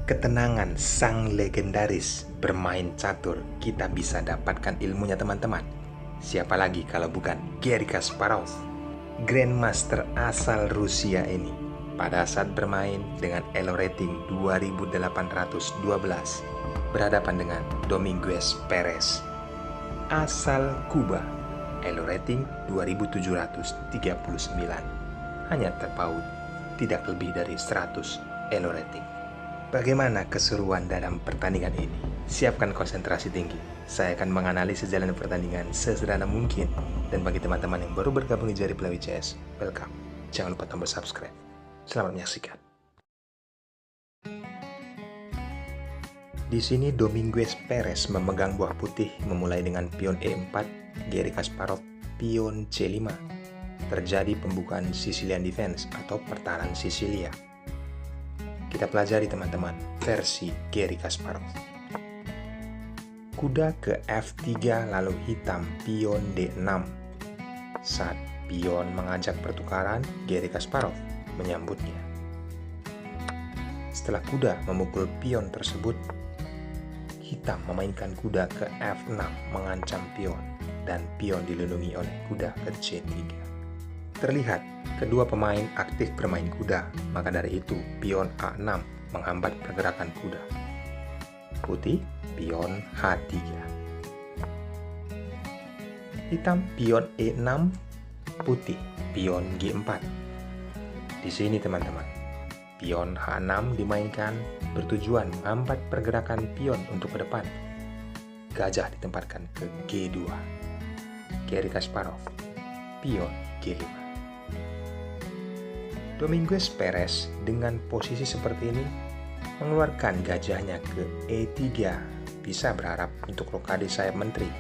ketenangan sang legendaris bermain catur, kita bisa dapatkan ilmunya teman-teman. Siapa lagi kalau bukan Garry Kasparov, Grandmaster asal Rusia ini. Pada saat bermain dengan elo rating 2812 berhadapan dengan Domingos Perez asal Kuba, elo rating 2739, hanya terpaut tidak lebih dari 100 elo rating. Bagaimana keseruan dalam pertandingan ini? Siapkan konsentrasi tinggi. Saya akan menganalisis jalannya pertandingan sesederhana mungkin. Dan bagi teman-teman yang baru bergabung di Jari Play CS, welcome. Jangan lupa tombol subscribe. Selamat menyaksikan. Di sini Domingos Perez memegang buah putih memulai dengan pion E4, Garry Kasparov pion C5. Terjadi pembukaan Sicilian Defense atau pertahanan Sisilia. Kita pelajari teman-teman versi Garry Kasparov. Kuda ke F3 lalu hitam pion D6. Saat pion mengajak pertukaran, Garry Kasparov menyambutnya. Setelah kuda memukul pion tersebut, hitam memainkan kuda ke F6 mengancam pion dan pion dilindungi oleh kuda ke C3. Terlihat kedua pemain aktif bermain kuda, maka dari itu pion A6 menghambat pergerakan kuda. Putih pion H3. Hitam pion E6, putih pion G4. Di sini teman-teman, pion H6 dimainkan bertujuan menghambat pergerakan pion untuk ke depan. Gajah ditempatkan ke G2. Garry Kasparov pion G5. Domingos Perez dengan posisi seperti ini mengeluarkan gajahnya ke E3, bisa berharap untuk rokade sayap menteri.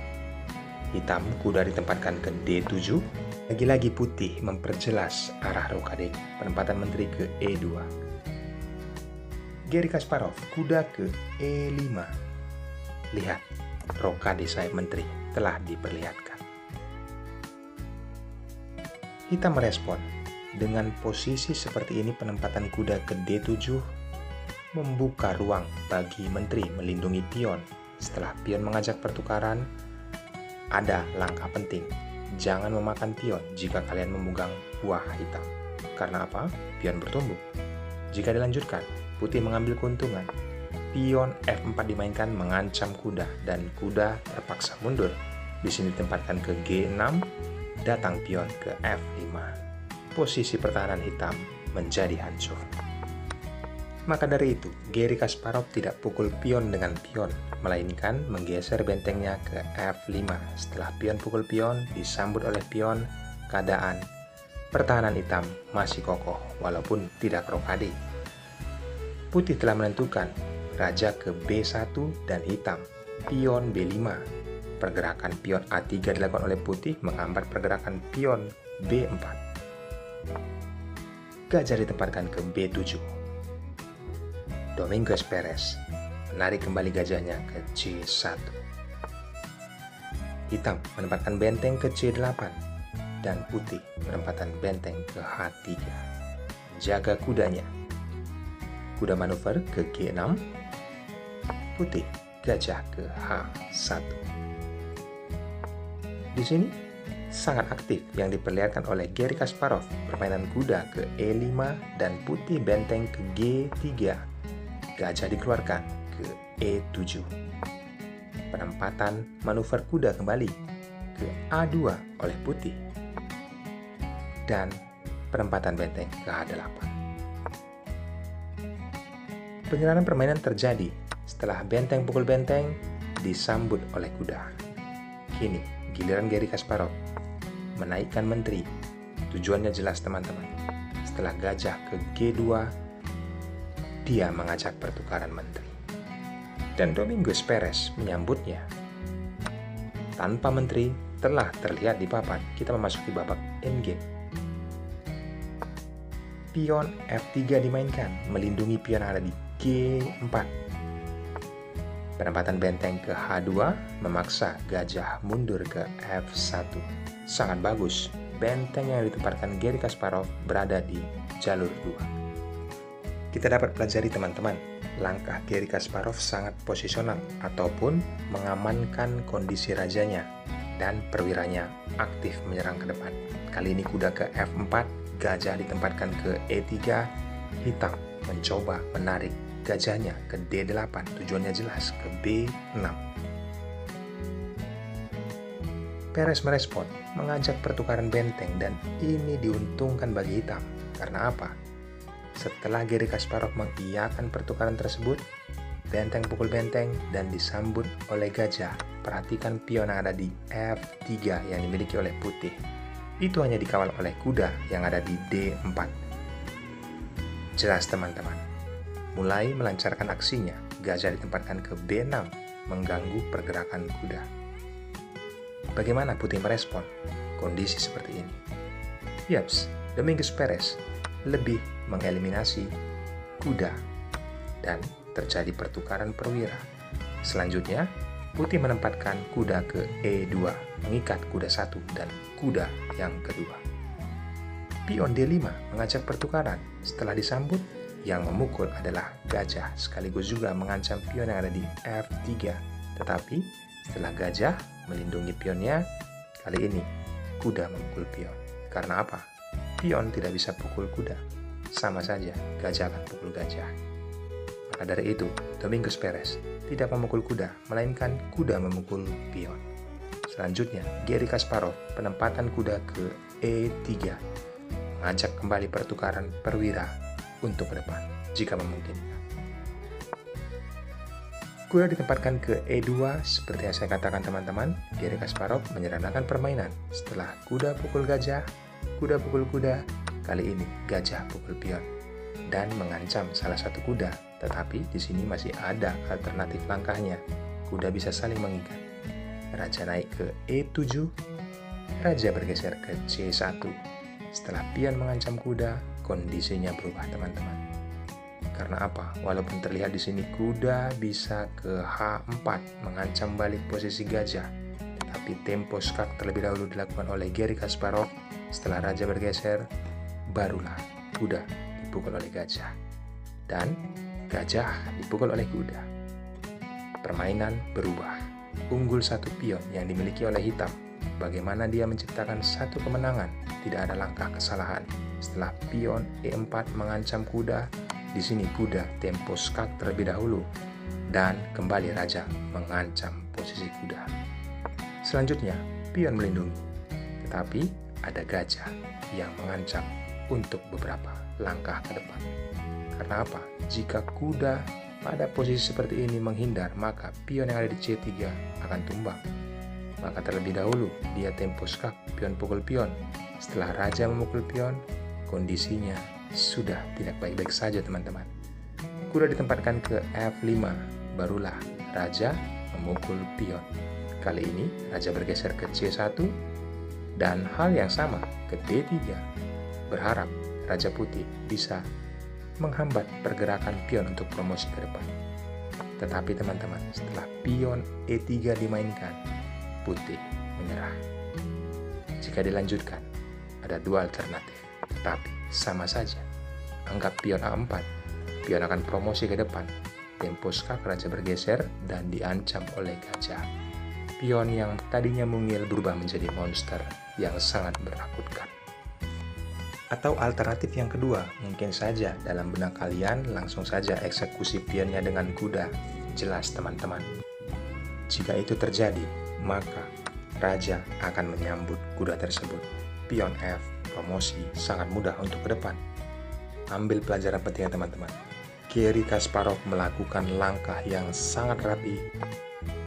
Hitam kuda ditempatkan ke D7, lagi-lagi putih memperjelas arah rokade penempatan menteri ke E2. Garry Kasparov kuda ke E5. Lihat, rokade sayap menteri telah diperlihatkan. Hitam merespon. Dengan posisi seperti ini penempatan kuda ke D7 membuka ruang bagi menteri melindungi pion. Setelah pion mengajak pertukaran, ada langkah penting. Jangan memakan pion jika kalian memegang buah hitam. Karena apa? Pion bertumbuh. Jika dilanjutkan, putih mengambil keuntungan. Pion F4 dimainkan mengancam kuda dan kuda terpaksa mundur. Di sini ditempatkan ke G6, datang pion ke F5. Posisi pertahanan hitam menjadi hancur. Maka dari itu, Garry Kasparov tidak pukul pion dengan pion, melainkan menggeser bentengnya ke F5. Setelah pion pukul pion, disambut oleh pion, keadaan pertahanan hitam masih kokoh walaupun tidak rokade. Putih telah menentukan raja ke B1 dan hitam pion B5. Pergerakan pion A3 dilakukan oleh putih menghambat pergerakan pion B4. Gajah ditempatkan ke B7. Domingos Perez menarik kembali gajahnya ke C1. Hitam menempatkan benteng ke C8 dan putih menempatkan benteng ke H3. Jaga kudanya. Kuda manuver ke G6. Putih gajah ke H1. Di sini sangat aktif yang diperlihatkan oleh Garry Kasparov, permainan kuda ke E5 dan putih benteng ke G3. Gajah dikeluarkan ke E7. Penempatan manuver kuda kembali ke A2 oleh putih. Dan penempatan benteng ke H8. Penyerahan permainan terjadi setelah benteng pukul benteng disambut oleh kuda. Kini giliran Garry Kasparov menaikkan menteri. Tujuannya jelas teman-teman. Setelah gajah ke G2, dia mengajak pertukaran menteri. Dan Domingos Perez menyambutnya. Tanpa menteri telah terlihat di papan, kita memasuki babak endgame. Pion F3 dimainkan, melindungi pion yang ada di G4. Penempatan benteng ke H2 memaksa gajah mundur ke F1. Sangat bagus, benteng yang ditempatkan Garry Kasparov berada di jalur 2. Kita dapat pelajari teman-teman, langkah Garry Kasparov sangat posisional ataupun mengamankan kondisi rajanya dan perwiranya aktif menyerang ke depan. Kali ini kuda ke F4, gajah ditempatkan ke E3, hitam mencoba menarik gajahnya ke D8, tujuannya jelas ke B6. Perez merespon, mengajak pertukaran benteng dan ini diuntungkan bagi hitam. Karena apa? Setelah Garry Kasparov mengiyakan pertukaran tersebut, benteng pukul benteng dan disambut oleh gajah. Perhatikan pion yang ada di F3 yang dimiliki oleh putih. Itu hanya dikawal oleh kuda yang ada di D4. Jelas teman-teman. Mulai melancarkan aksinya, gajah ditempatkan ke B6, mengganggu pergerakan kuda. Bagaimana putih merespon kondisi seperti ini? Yaps, Domingos Perez lebih mengeliminasi kuda dan terjadi pertukaran perwira. Selanjutnya, putih menempatkan kuda ke E2, mengikat kuda satu dan kuda yang kedua. Pion D5 mengajak pertukaran. Setelah disambut, yang memukul adalah gajah, sekaligus juga mengancam pion yang ada di F3. Tetapi setelah gajah melindungi pionnya, kali ini kuda memukul pion. Karena apa? Pion tidak bisa pukul kuda. Sama saja, gajah akan pukul gajah. Maka dari itu, Domingos Perez tidak memukul kuda, melainkan kuda memukul pion. Selanjutnya, Garry Kasparov penempatan kuda ke E3, mengajak kembali pertukaran perwira untuk ke depan, jika memungkinkan. Kuda ditempatkan ke E2, seperti yang saya katakan teman-teman, Garry Kasparov menyederhanakan permainan. Setelah kuda pukul gajah, kuda pukul kuda, kali ini gajah pukul pion dan mengancam salah satu kuda. Tetapi di sini masih ada alternatif langkahnya. Kuda bisa saling mengikat. Raja naik ke E7, raja bergeser ke C1. Setelah pion mengancam kuda, kondisinya berubah teman-teman. Karena apa? Walaupun terlihat di sini kuda bisa ke H4 mengancam balik posisi gajah, tetapi tempo skak terlebih dahulu dilakukan oleh Garry Kasparov. Setelah raja bergeser, barulah kuda dipukul oleh gajah dan gajah dipukul oleh kuda. Permainan berubah. Unggul satu pion yang dimiliki oleh hitam. Bagaimana dia menciptakan satu kemenangan? Tidak ada langkah kesalahan. Setelah pion E4 mengancam kuda, di sini kuda tempo skak terlebih dahulu dan kembali raja mengancam posisi kuda. Selanjutnya, pion melindungi. Tetapi ada gajah yang mengancam untuk beberapa langkah ke depan. Karena apa? Jika kuda pada posisi seperti ini menghindar, maka pion yang ada di C3 akan tumbang. Maka terlebih dahulu dia tempo skak, pion pukul pion. Setelah raja memukul pion, kondisinya sudah tidak baik-baik saja teman-teman. Kuda ditempatkan ke F5, barulah raja memukul pion. Kali ini raja bergeser ke C1 dan hal yang sama ke D3. Berharap raja putih bisa menghambat pergerakan pion untuk promosi ke depan. Tetapi teman-teman, setelah pion E3 dimainkan, putih menyerah. Jika dilanjutkan, ada dua alternatif, tetapi sama saja. Anggap pion A4, pion akan promosi ke depan. Tempo skak raja bergeser dan diancam oleh gajah. Pion yang tadinya mungil berubah menjadi monster yang sangat menakutkan. Atau alternatif yang kedua, mungkin saja dalam benak kalian langsung saja eksekusi pionnya dengan kuda. Jelas teman-teman. Jika itu terjadi, maka raja akan menyambut kuda tersebut. Pion F, promosi sangat mudah untuk ke depan. Ambil pelajaran pentingnya teman-teman. Garry Kasparov melakukan langkah yang sangat rapi.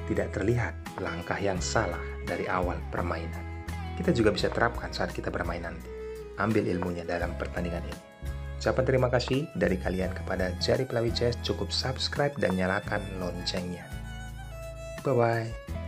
Tidak terlihat langkah yang salah dari awal permainan. Kita juga bisa terapkan saat kita bermain nanti. Ambil ilmunya dalam pertandingan ini. Ucapan terima kasih dari kalian kepada Jari Pelawi Chess. Cukup subscribe dan nyalakan loncengnya. Bye-bye.